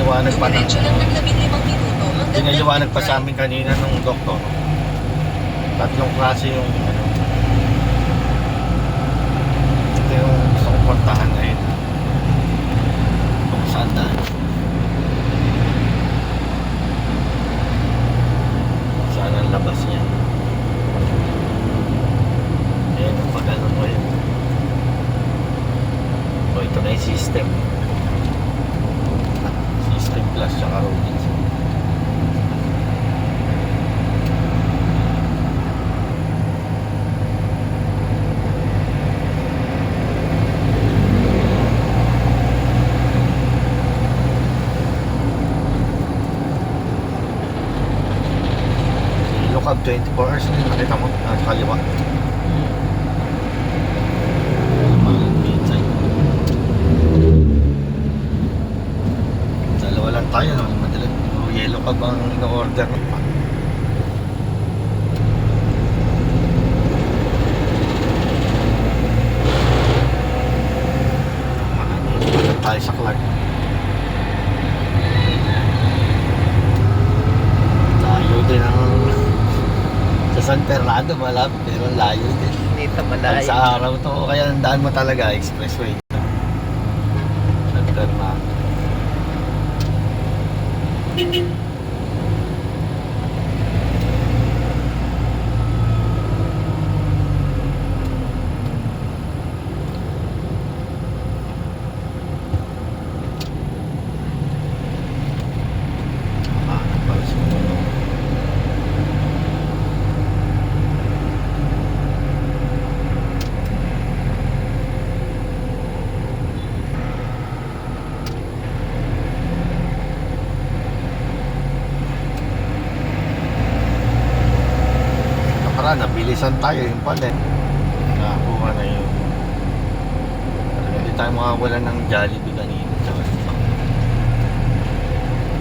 Pinaliwanag pa ng... Diretso lang ng 15 minuto hanggang Pinaliwanag pa sa amin kanina nung doktor. Tatlong klase yung ano. Ito yung gusto kong puntahan ngayon. Kung saan daan. Saan ang labas niya. Ayan, pag ano mo yun. O, ito na yung system. System Plus tsaka Robinson. Ilocab 24 hours na yun. Nakita mo? Kaliwa. Dalawa lang tayo, no? Madalag. Yellow cab ang ino-order mo pa. Manan tayo sa Clark. Layo din ang sa San Fernando, malapit pero layo din. Dito Pag malayo. sa araw to, kaya ang daan mo talaga expressway. San Fernando. Nabilisan tayo yung pala. Nakakuha na yung hindi tayo makawala ng Jollibee kanina.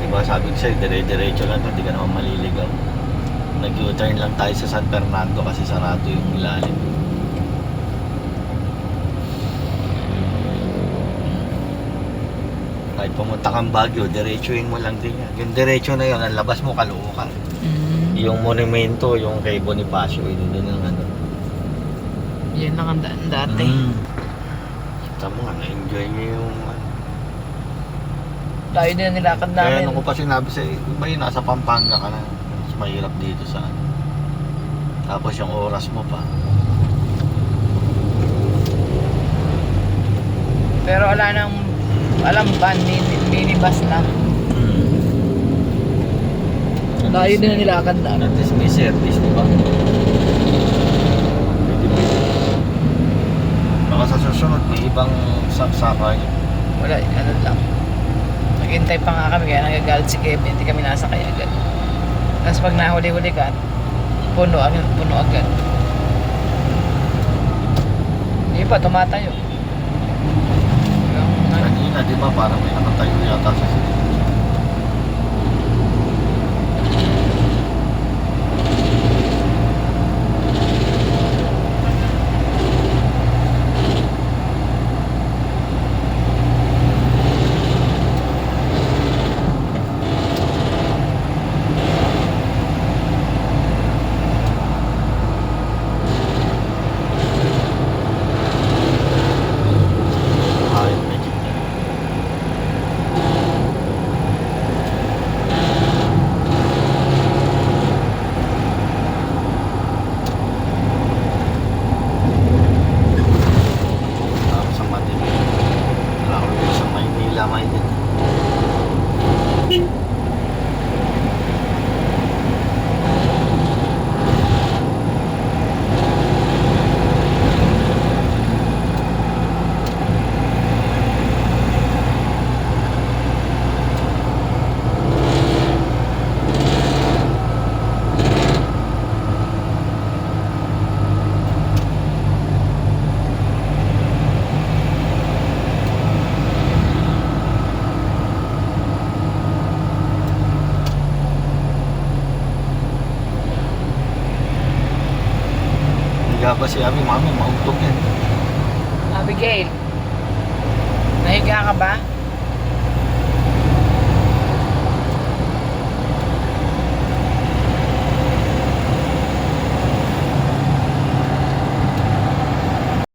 Diba sabi ko sa'yo, dire-diretso lang to, hindi ka naman maliligaw. Nag-U-turn lang tayo sa San Fernando kasi sarado yung ilalim. Kahit pumunta kang Baguio, diretsuhin mo lang din yan. Yung diretso na yun, ang labas mo Caloocan. Yung monumento, yung kay Bonifacio, yun din ang ano. Yan lang ang daan dati. Kita mo nga, na-enjoy niyo yung ano. Tayo din ang nilakad Kaya namin. nung ko pa sinabi sa'yo, iba yun, nasa Pampanga ka na. Mas mahirap dito sa ano. Tapos yung oras mo pa. Pero wala nang, alam ba, minibus lang. Tayo din ang nilakad namin. At least may service, di ba? Baka sa susunod, may ibang saksakay. Wala, ano lang. Naghintay pa nga kami, kaya nagagalit si Kevin, hindi kami nasakay agad. Tapos pag nahuli-huli ka, puno agad. Hindi pa, tumatayo. Kanina, di ba, parang may nakatayo yata sa sila. Nahiga ba si Ami? Mami, mauntog yan. Abigail, nahiga ka ba?